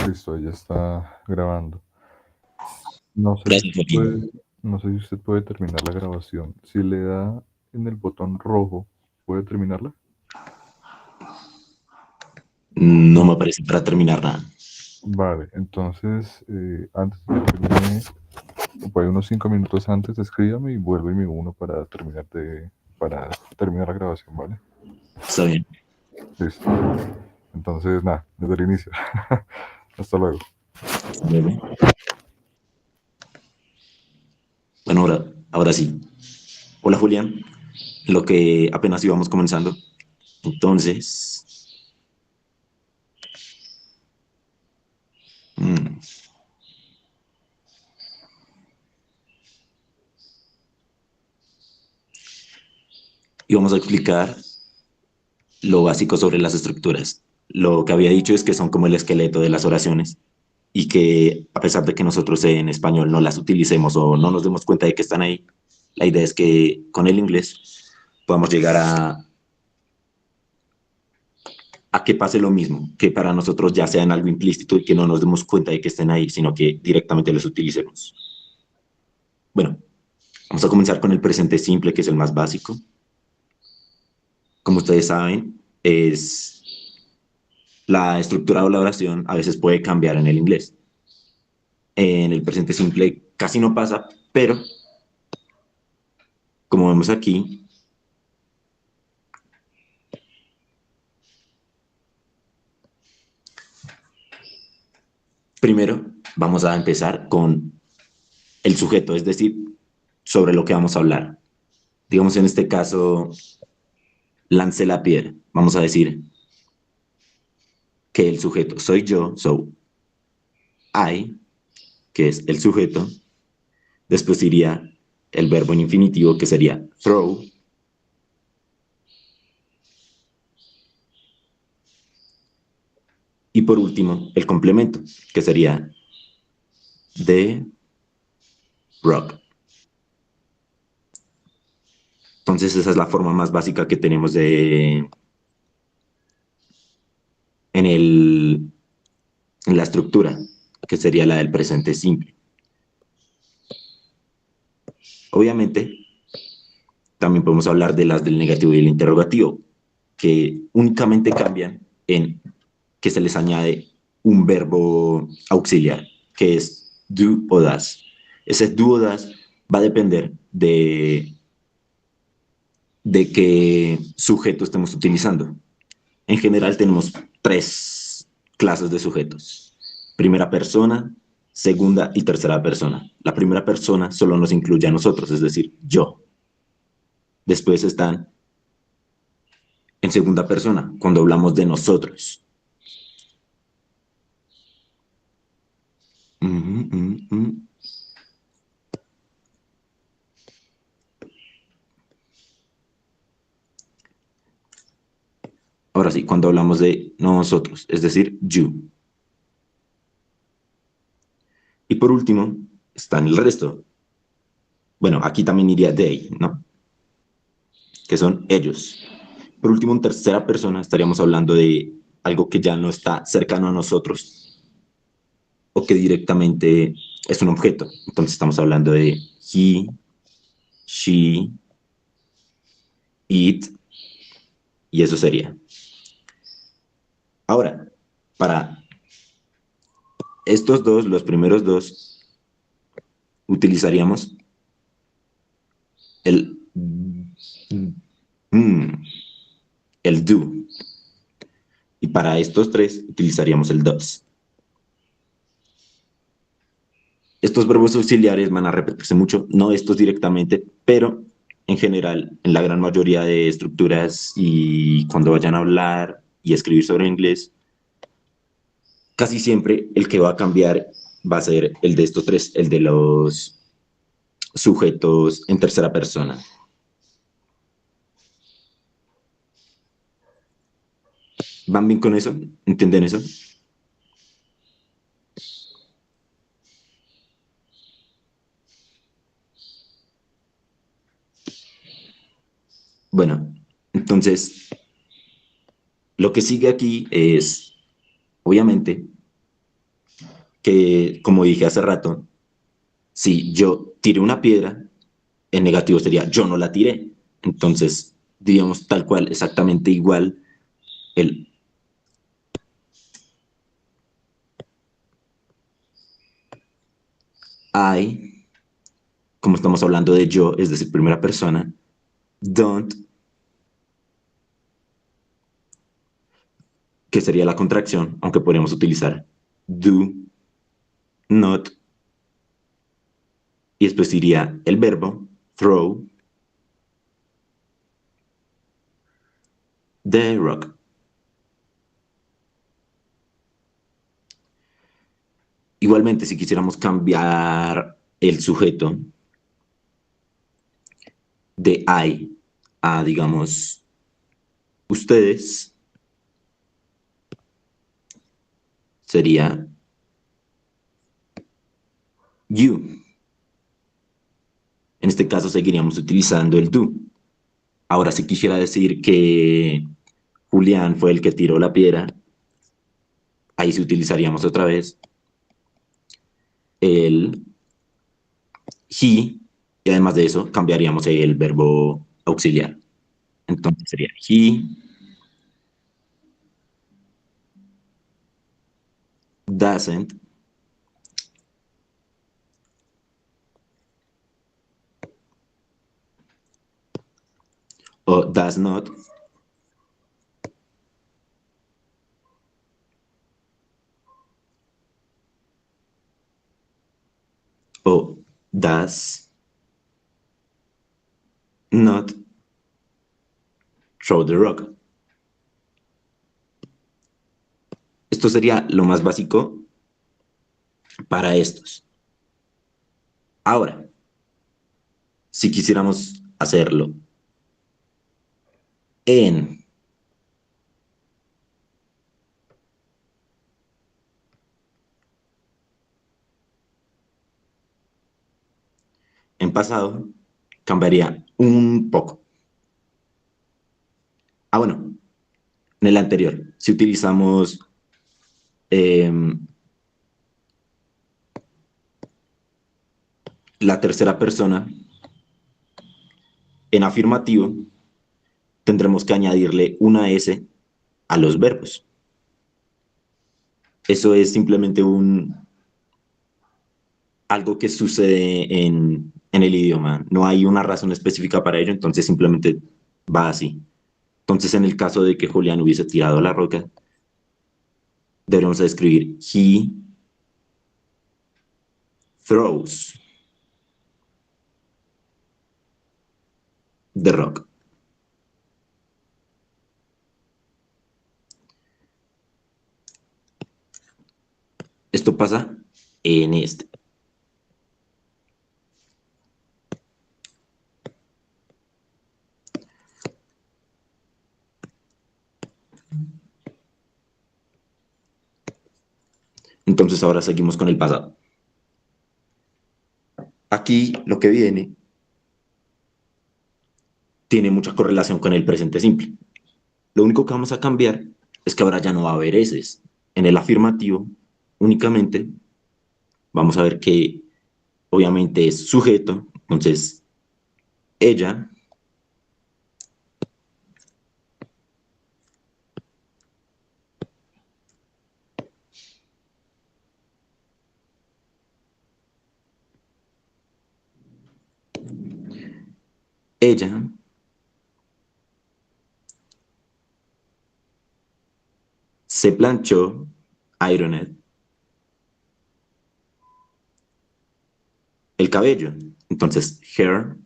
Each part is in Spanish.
Listo, ahí ya está grabando. No sé si Gracias, usted Joaquín. puede, no sé si usted puede terminar la grabación. Si le da en el botón rojo, ¿puede terminarla? No me aparece para terminar nada. Vale, entonces antes de que termine, por ahí unos 5 minutos antes, escríbame y vuelvo y me uno para terminar la grabación, ¿vale? Está bien. Listo. Entonces, nada, desde el inicio. Hasta luego. Hasta luego. Bueno, ahora sí. Hola, Julián. Lo que apenas íbamos comenzando. Entonces, mm, íbamos a explicar lo básico sobre las estructuras. Lo que había dicho es que son como el esqueleto de las oraciones y que a pesar de que nosotros en español no las utilicemos o no nos demos cuenta de que están ahí, la idea es que con el inglés podamos llegar a que pase lo mismo, que para nosotros ya sean algo implícito y que no nos demos cuenta de que estén ahí, sino que directamente los utilicemos. Bueno, vamos a comenzar con el presente simple, que es el más básico. Como ustedes saben, es la estructura de la oración a veces puede cambiar en el inglés. En el presente simple casi no pasa, pero como vemos aquí, primero vamos a empezar con el sujeto, es decir, sobre lo que vamos a hablar. Digamos en este caso, lance la piedra. Vamos a decir que el sujeto soy yo, so I, que es el sujeto. Después iría el verbo en infinitivo, que sería throw. Y por último, el complemento, que sería the rock. Entonces esa es la forma más básica que tenemos en, en la estructura, que sería la del presente simple. Obviamente, también podemos hablar de las del negativo y el interrogativo, que únicamente cambian en que se les añade un verbo auxiliar, que es do o das. Ese do o das va a depender de qué sujeto estemos utilizando. En general tenemos tres clases de sujetos. Primera persona, segunda y tercera persona. La primera persona solo nos incluye a nosotros, es decir, yo. Después están en segunda persona, cuando hablamos de nosotros. Mm, mm, mm. Ahora sí, cuando hablamos de nosotros, es decir, you. Y por último, están el resto. Bueno, aquí también iría they, ¿no? Que son ellos. Por último, en tercera persona estaríamos hablando de algo que ya no está cercano a nosotros o que directamente es un objeto. Entonces estamos hablando de he, she, it, y eso sería. Ahora, para estos dos, los primeros dos, utilizaríamos el mm, el do. Y para estos tres utilizaríamos el does. Estos verbos auxiliares van a repetirse mucho, no estos directamente, pero en general, en la gran mayoría de estructuras y cuando vayan a hablar y escribir sobre inglés, casi siempre el que va a cambiar va a ser el de estos tres, el de los sujetos en tercera persona. ¿Van bien con eso? ¿Entienden eso? Bueno, entonces, lo que sigue aquí es, obviamente, que, como dije hace rato, si yo tiré una piedra, en negativo sería yo no la tiré. Entonces, diríamos tal cual, exactamente igual, el I, como estamos hablando de yo, es decir, primera persona, don't, que sería la contracción, aunque podríamos utilizar do, not, y después iría el verbo throw the rock. Igualmente, si quisiéramos cambiar el sujeto de I a, digamos, ustedes, sería you. En este caso seguiríamos utilizando el do. Ahora, si quisiera decir que Julián fue el que tiró la piedra, ahí sí utilizaríamos otra vez el he, y además de eso cambiaríamos el verbo auxiliar. Entonces sería he doesn't o does not o does not throw the rock. Esto sería lo más básico para estos. Ahora, si quisiéramos hacerlo en pasado, cambiaría un poco. Bueno, en el anterior, si utilizamos la tercera persona en afirmativo, tendremos que añadirle una S a los verbos. Eso es simplemente algo que sucede en el idioma. No hay una razón específica para ello, entonces simplemente va así. Entonces, en el caso de que Julián hubiese tirado la roca, deberíamos escribir he throws the rock. Esto pasa en este. Entonces ahora seguimos con el pasado. Aquí lo que viene tiene mucha correlación con el presente simple. Lo único que vamos a cambiar es que ahora ya no va a haber eses. En el afirmativo únicamente vamos a ver que obviamente es sujeto, entonces ella ella se planchó, ironed, el cabello. Entonces, hair.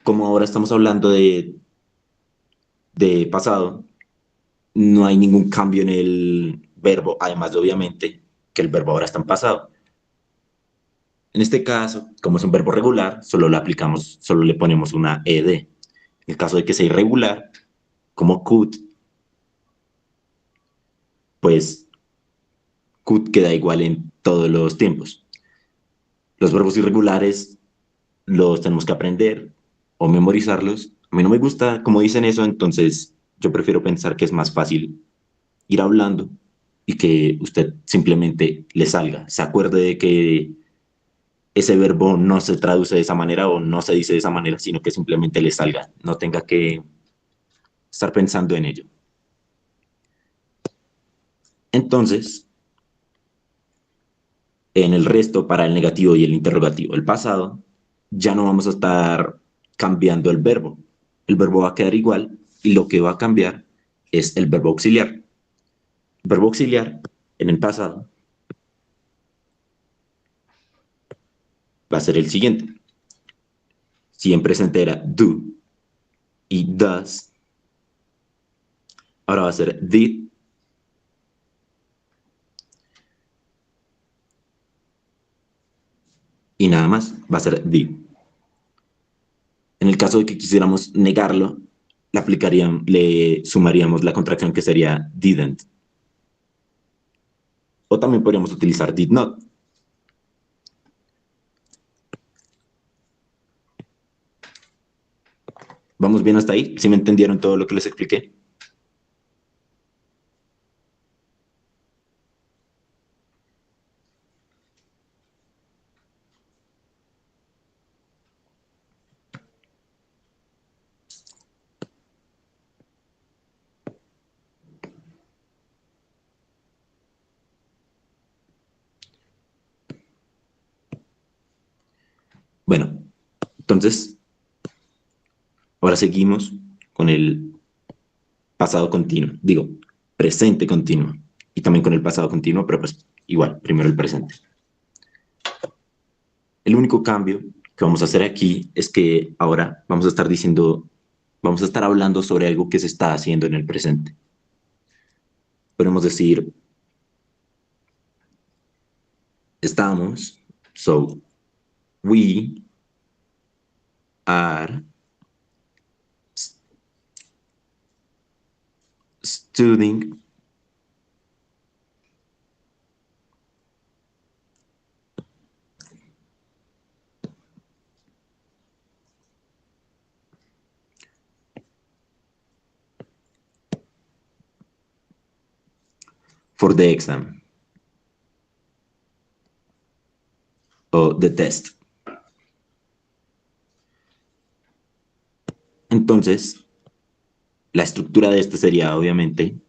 Como ahora estamos hablando de pasado, no hay ningún cambio en el verbo, además de obviamente que el verbo ahora está en pasado. En este caso, como es un verbo regular, solo le ponemos una ed. En el caso de que sea irregular, como could, pues could queda igual en todos los tiempos. Los verbos irregulares los tenemos que aprender o memorizarlos A mí no me gusta cómo dicen eso, entonces yo prefiero pensar que es más fácil ir hablando y que usted simplemente le salga, se acuerde de que ese verbo no se traduce de esa manera o no se dice de esa manera, sino que simplemente le salga, no tenga que estar pensando en ello. Entonces, en el resto, para el negativo y el interrogativo, el pasado, ya no vamos a estar cambiando el verbo. El verbo va a quedar igual y lo que va a cambiar es el verbo auxiliar. El verbo auxiliar en el pasado va a ser el siguiente. Si en presente era do y does, ahora va a ser did y nada más, va a ser did. En el caso de que quisiéramos negarlo, le sumaríamos la contracción que sería didn't. O también podríamos utilizar did not. ¿Vamos bien hasta ahí? ¿Sí me entendieron todo lo que les expliqué? Bueno, entonces, ahora seguimos con el pasado continuo. Digo, presente continuo. Y también con el pasado continuo, pero pues igual, primero el presente. El único cambio que vamos a hacer aquí es que ahora vamos a estar diciendo, vamos a estar hablando sobre algo que se está haciendo en el presente. Podemos decir, estamos, so, we are studying for the exam o the test. Entonces, la estructura de esto sería obviamente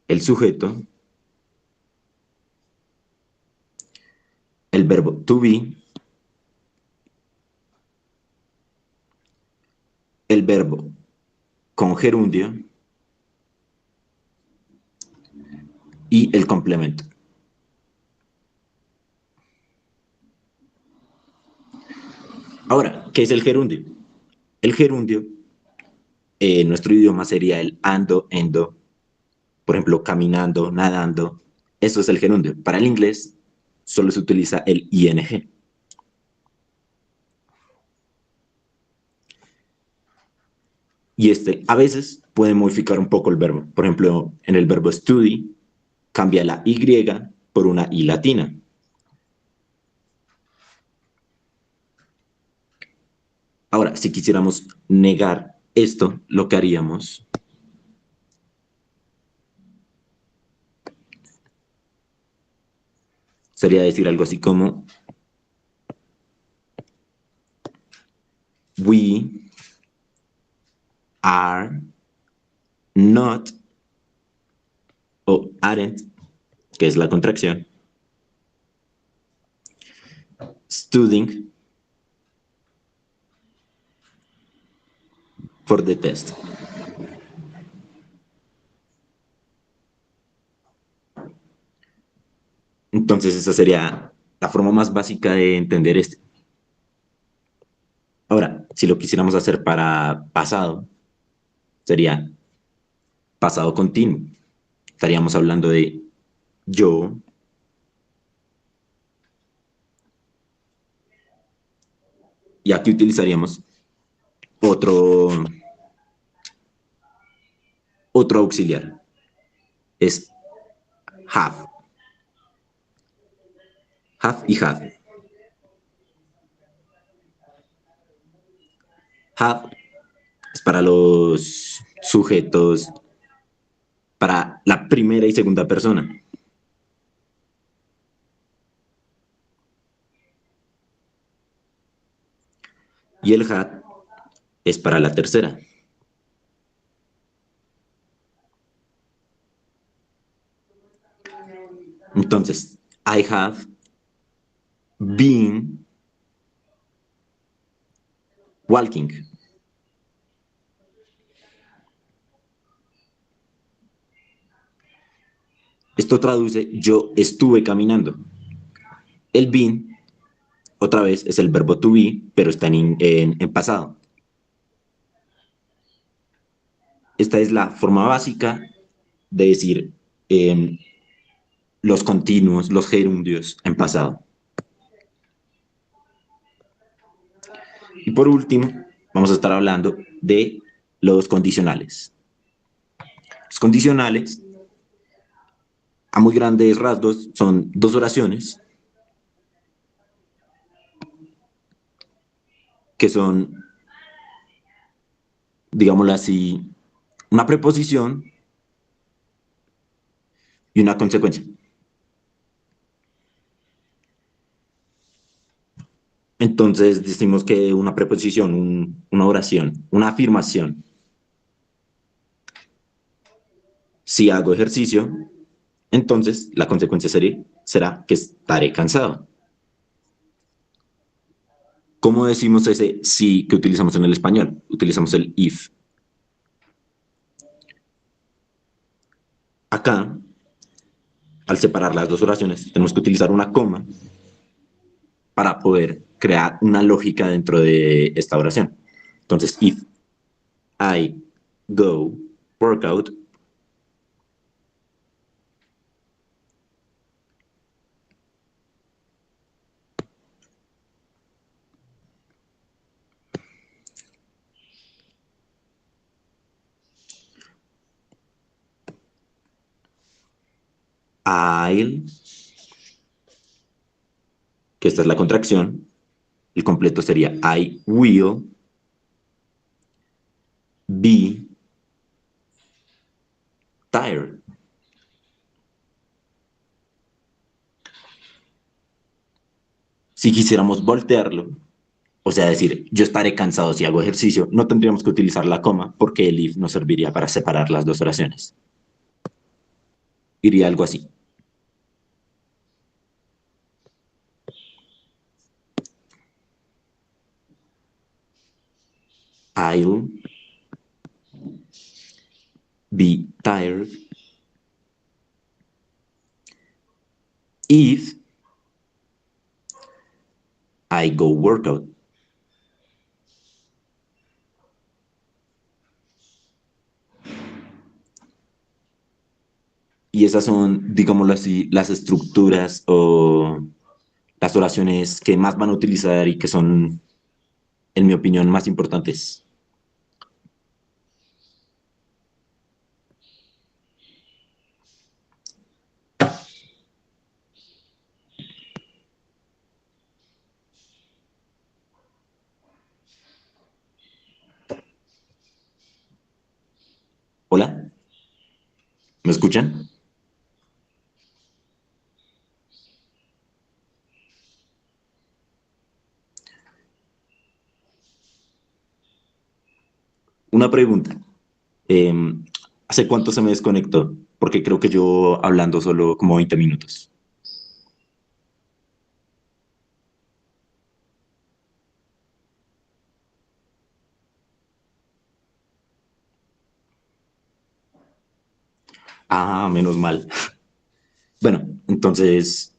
el sujeto, el verbo to be, el verbo con gerundio y el complemento. Ahora, ¿qué es el gerundio? El gerundio en nuestro idioma sería el ando, endo, por ejemplo, caminando, nadando. Eso es el gerundio. Para el inglés solo se utiliza el ing. Y este a veces puede modificar un poco el verbo. Por ejemplo, en el verbo study cambia la y por una i latina. Ahora, si quisiéramos negar esto, lo que haríamos sería decir algo así como we are not o aren't, que es la contracción, studying for the test. Entonces esa sería la forma más básica de entender esto. Ahora, si lo quisiéramos hacer para pasado, sería pasado continuo. Estaríamos hablando de yo, y aquí utilizaríamos otro, otro auxiliar. Es have. Have y have. Have es para los sujetos, para la primera y segunda persona. Y el had es para la tercera. Entonces, I have been walking. Esto traduce yo estuve caminando. El been, otra vez, es el verbo to be, pero está en pasado. Esta es la forma básica de decir los continuos, los gerundios en pasado. Y por último, vamos a estar hablando de los condicionales. Los condicionales, a muy grandes rasgos, son dos oraciones que son, digámoslo así, una preposición y una consecuencia. Entonces decimos que una preposición, una oración, una afirmación. Si hago ejercicio, entonces la consecuencia será que estaré cansado. ¿Cómo decimos ese sí que utilizamos en el español? Utilizamos el if. Acá, al separar las dos oraciones, tenemos que utilizar una coma para poder crear una lógica dentro de esta oración. Entonces, if I go workout, I'll, que esta es la contracción, el completo sería I will be tired. Si quisiéramos voltearlo, o sea, decir, yo estaré cansado si hago ejercicio, no tendríamos que utilizar la coma porque el if nos serviría para separar las dos oraciones. Iría algo así. I'll be tired if I go workout. Y esas son, digámoslo así, las estructuras o las oraciones que más van a utilizar y que son, en mi opinión, más importantes. ¿Hola? ¿Me escuchan? Una pregunta. Eh, ¿Hace cuánto se me desconectó? Porque creo que yo hablando solo como 20 minutos. Ah, menos mal. Bueno, entonces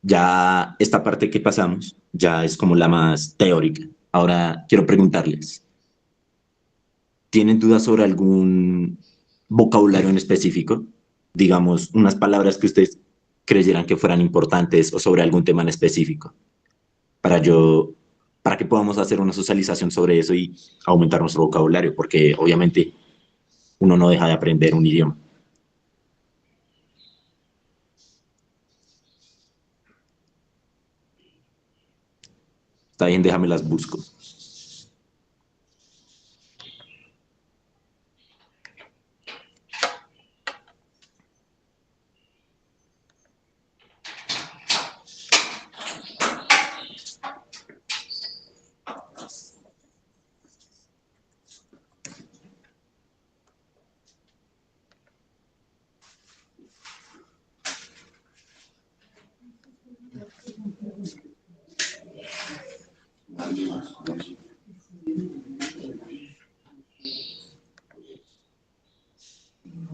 ya esta parte que pasamos ya es como la más teórica. Ahora quiero preguntarles, ¿tienen dudas sobre algún vocabulario en específico? Digamos, unas palabras que ustedes creyeran que fueran importantes o sobre algún tema en específico, para yo, para que podamos hacer una socialización sobre eso y aumentar nuestro vocabulario, porque obviamente uno no deja de aprender un idioma. Está bien, déjame las busco.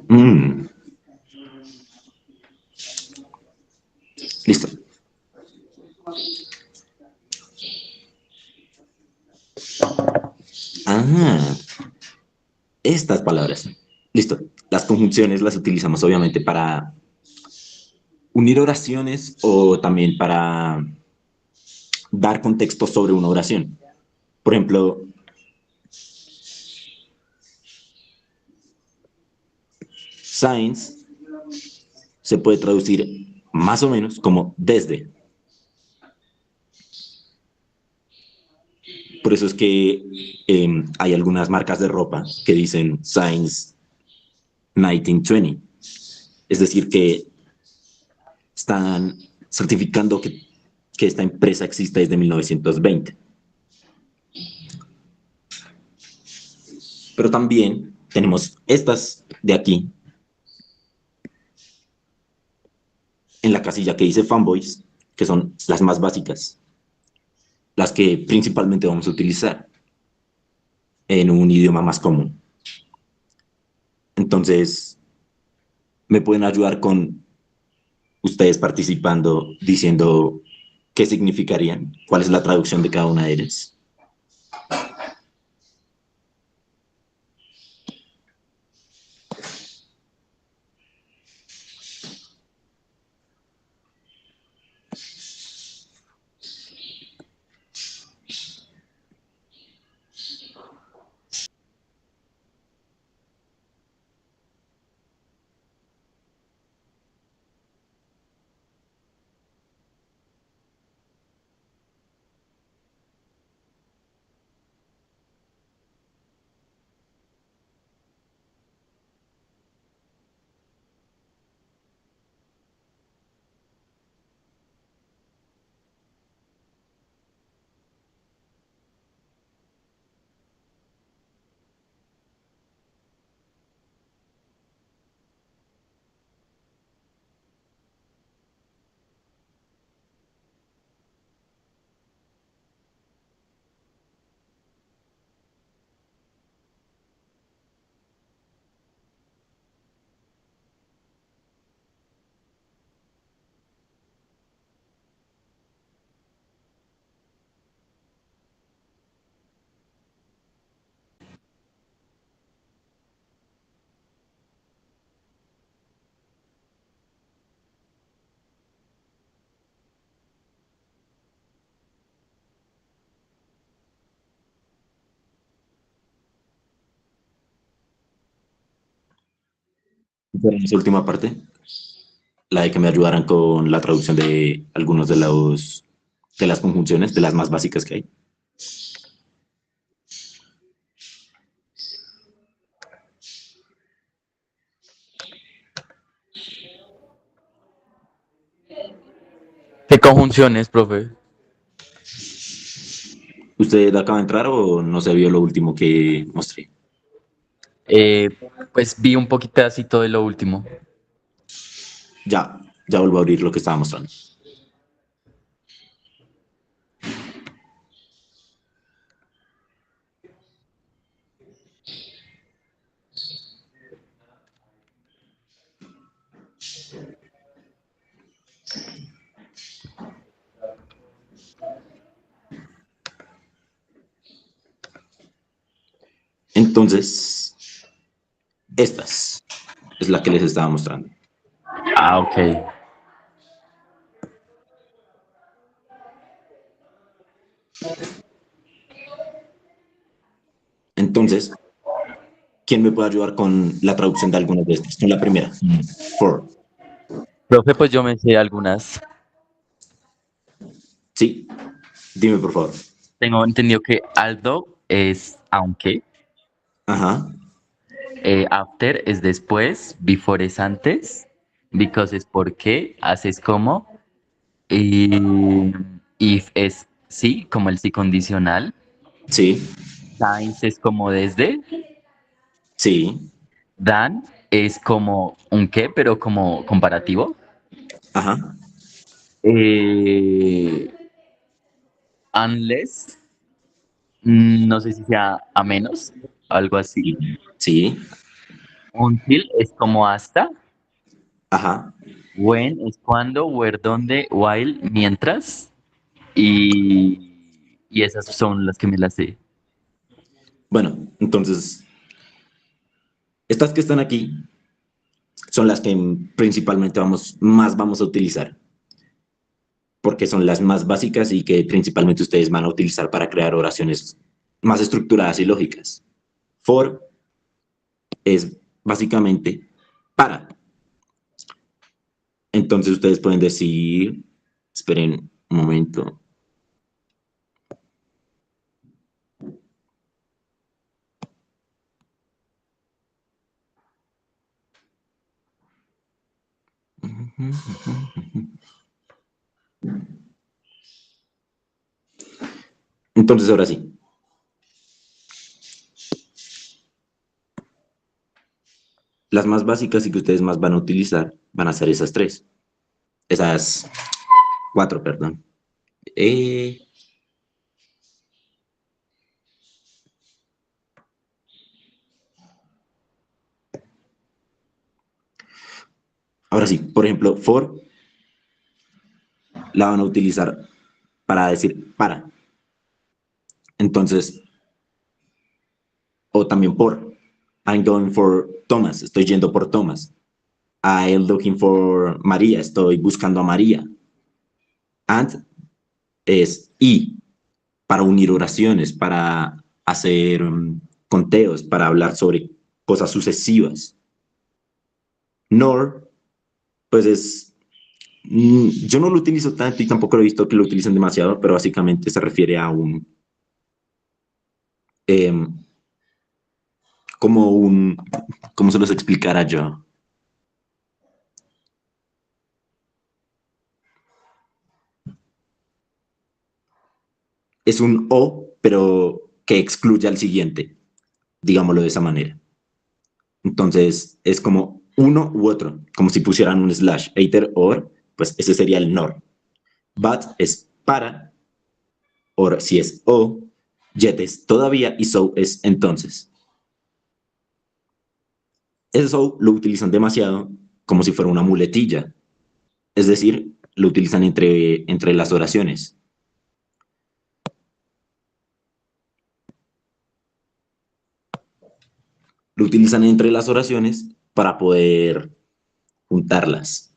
Mm, listo. Ah, estas palabras. Listo. Las conjunciones las utilizamos obviamente para unir oraciones o también para dar contexto sobre una oración. Por ejemplo, science se puede traducir más o menos como desde. Por eso es que hay algunas marcas de ropa que dicen Science 1920. Es decir, que están certificando que esta empresa existe desde 1920. Pero también tenemos estas de aquí, en la casilla que dice fanboys, que son las más básicas, las que principalmente vamos a utilizar en un idioma más común. Entonces, me pueden ayudar con ustedes participando, diciendo qué significarían, cuál es la traducción de cada una de ellas. Pero esa última parte, la de que me ayudaran con la traducción de algunos de las conjunciones, de las más básicas que hay. ¿Qué conjunciones, profe? ¿Usted acaba de entrar o no se vio lo último que mostré? Eh, pues vi un poquitacito de lo último. Ya vuelvo a abrir lo que estaba mostrando. Entonces, estas es la que les estaba mostrando. Ah, ok. Entonces, ¿quién me puede ayudar con la traducción de algunas de estas? Con la primera. For. Profe, pues yo me sé algunas. Sí, dime por favor. tengo entendido que although es aunque, Ajá, after es después, before es antes, because es porque, as es como, y if es sí, como el sí condicional, sí, since es como desde, sí, than es como un qué, pero como comparativo. ajá, Eh, unless, no sé si sea a menos, algo así. sí, sí, Until es como hasta. ajá. When es cuando, where, donde, while, mientras. Y esas son las que me las sé. Bueno, entonces, estas que están aquí son las que principalmente más vamos a utilizar, porque son las más básicas y que principalmente ustedes van a utilizar para crear oraciones más estructuradas y lógicas. For es básicamente para. Entonces ustedes pueden decir, esperen un momento. Entonces ahora sí, las más básicas y que ustedes más van a utilizar van a ser esas tres, esas cuatro, perdón. Eh, Ahora sí, por ejemplo, for la van a utilizar para decir para. Entonces, o también por. I'm going for Thomas, estoy yendo por Thomas. I'm looking for María, estoy buscando a María. And es y, para unir oraciones, para hacer conteos, para hablar sobre cosas sucesivas. Nor, pues yo no lo utilizo tanto y tampoco lo he visto que lo utilicen demasiado, pero básicamente se refiere a eh, como ¿cómo se los explicara yo? Es un o, pero que excluye al siguiente, digámoslo de esa manera. Entonces, es como uno u otro, como si pusieran un slash, either or, pues ese sería el nor. But es para, or si es o, yet es todavía y so es entonces. Ese so lo utilizan demasiado como si fuera una muletilla, es decir, lo utilizan entre las oraciones. Lo utilizan entre las oraciones para poder juntarlas.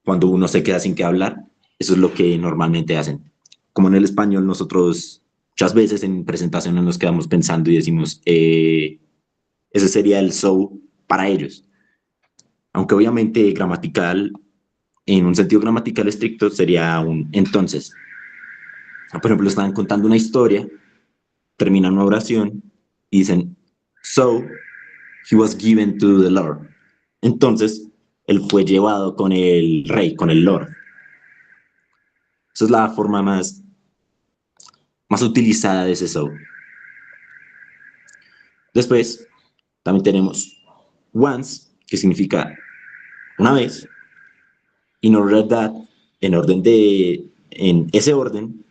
Cuando uno se queda sin qué hablar, eso es lo que normalmente hacen. Como en el español, nosotros muchas veces en presentaciones nos quedamos pensando y decimos, ese sería el so para ellos. Aunque obviamente gramatical, en un sentido gramatical estricto, sería un entonces. Por ejemplo, están contando una historia, terminan una oración y dicen, so he was given to the Lord. Entonces, él fue llevado con el rey, con el Lord. Esa es la forma más utilizada de ese so. Después, también tenemos once, que significa una vez, in order that, en ese orden,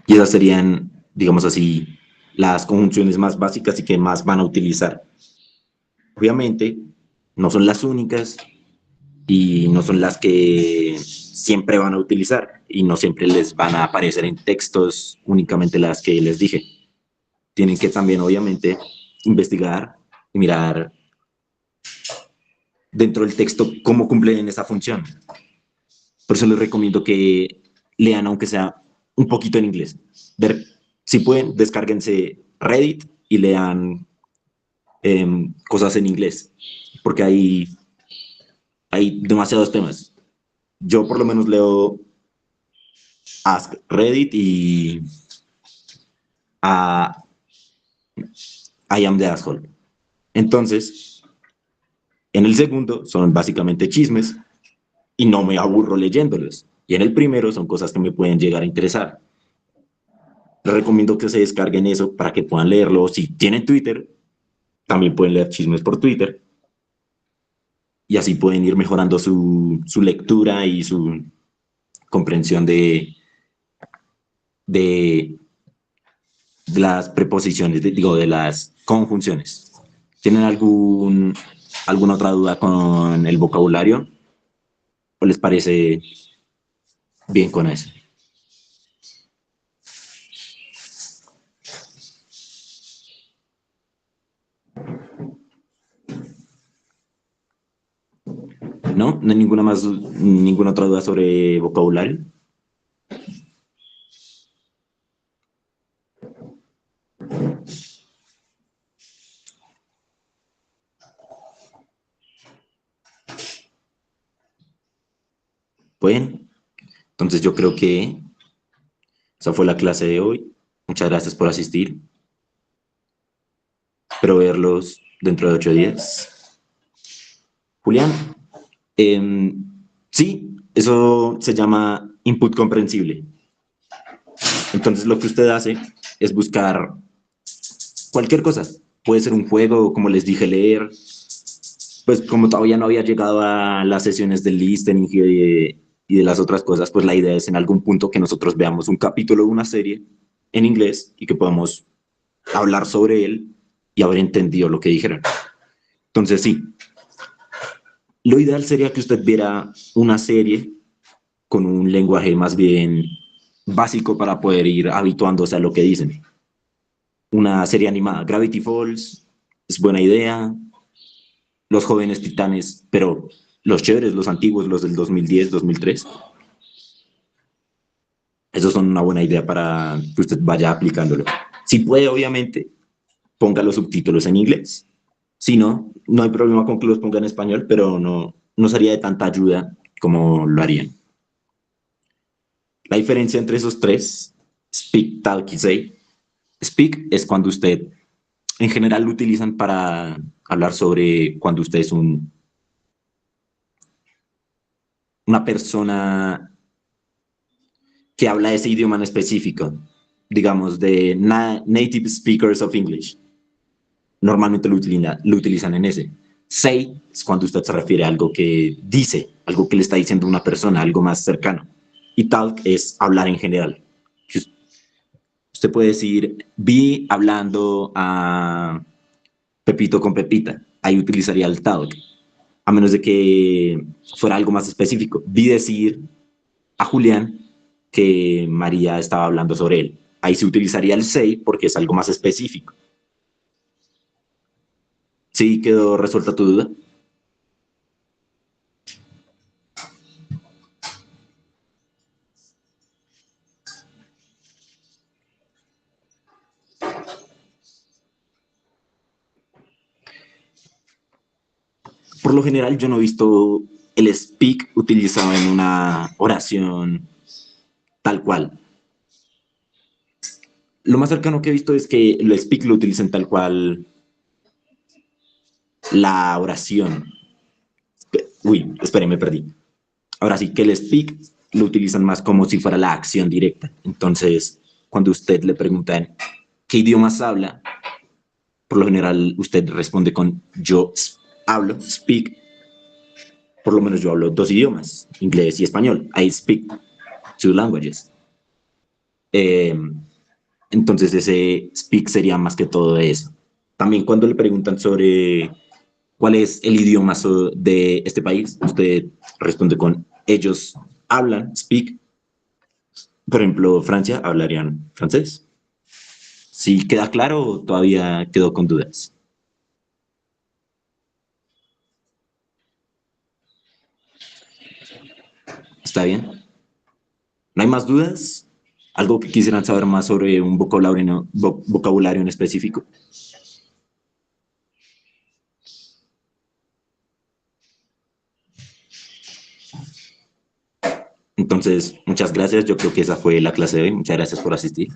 Y esas serían, digamos así, las conjunciones más básicas y que más van a utilizar. Obviamente, no son las únicas y no son las que siempre van a utilizar y no siempre les van a aparecer en textos únicamente las que les dije. Tienen que también, obviamente, investigar y mirar dentro del texto cómo cumplen esa función. Por eso les recomiendo que lean, aunque sea un poquito en inglés. Ver, si pueden, descárguense Reddit y lean cosas en inglés, porque hay demasiados temas. Yo por lo menos leo Ask Reddit y a I Am the Asshole. Entonces, en el segundo son básicamente chismes y no me aburro leyéndolos. Y en el primero son cosas que me pueden llegar a interesar. Les recomiendo que se descarguen eso para que puedan leerlo. Si tienen Twitter, también pueden leer chismes por Twitter. Y así pueden ir mejorando su lectura y su comprensión de las preposiciones, de las conjunciones. ¿Tienen alguna otra duda con el vocabulario? ¿O les parece bien con eso? ¿No? ¿No hay ninguna otra duda sobre vocabulario? Bueno, entonces yo creo que esa fue la clase de hoy. Muchas gracias por asistir. Espero verlos dentro de 8 días. Julián, sí, eso se llama input comprensible. Entonces lo que usted hace es buscar cualquier cosa. Puede ser un juego, como les dije, leer. Pues como todavía no había llegado a las sesiones del listening y de las otras cosas, pues la idea es en algún punto que nosotros veamos un capítulo de una serie en inglés y que podamos hablar sobre él y haber entendido lo que dijeron. Entonces sí, lo ideal sería que usted viera una serie con un lenguaje más bien básico para poder ir habituándose a lo que dicen. Una serie animada, Gravity Falls, es buena idea. Los Jóvenes Titanes, pero los chéveres, los antiguos, los del 2010, 2003. Esos son una buena idea para que usted vaya aplicándolo. Si puede, obviamente, ponga los subtítulos en inglés. Si no, no hay problema con que los ponga en español, pero no sería de tanta ayuda como lo harían. La diferencia entre esos tres, speak, talk y say. Speak es cuando usted, en general lo utilizan para hablar sobre cuando usted es una persona que habla ese idioma en específico, digamos, de native speakers of English. Normalmente lo utilizan en ese. Say es cuando usted se refiere a algo que dice, algo que le está diciendo una persona, algo más cercano. Y talk es hablar en general. Usted puede decir, vi hablando a Pepito con Pepita. Ahí utilizaría el talk. A menos de que fuera algo más específico. Vi decir a Julián que María estaba hablando sobre él. Ahí se utilizaría el say porque es algo más específico. ¿Sí quedó resuelta tu duda? Por lo general yo no he visto el speak utilizado en una oración tal cual. Lo más cercano que he visto es que el speak lo utilicen tal cual la oración. Uy, espere, me perdí. Ahora sí, que el speak lo utilizan más como si fuera la acción directa. Entonces, cuando usted le preguntan qué idiomas habla, por lo general usted responde con yo hablo, speak. Por lo menos yo hablo 2 idiomas, inglés y español. I speak 2 languages. Eh, entonces ese speak sería más que todo eso. También cuando le preguntan sobre cuál es el idioma de este país, usted responde con ellos hablan, speak. Por ejemplo, Francia hablarían francés. ¿Sí queda claro o todavía quedó con dudas? ¿Está bien? ¿No hay más dudas? ¿Algo que quisieran saber más sobre un vocabulario en específico? Entonces, muchas gracias. Yo creo que esa fue la clase de hoy. Muchas gracias por asistir.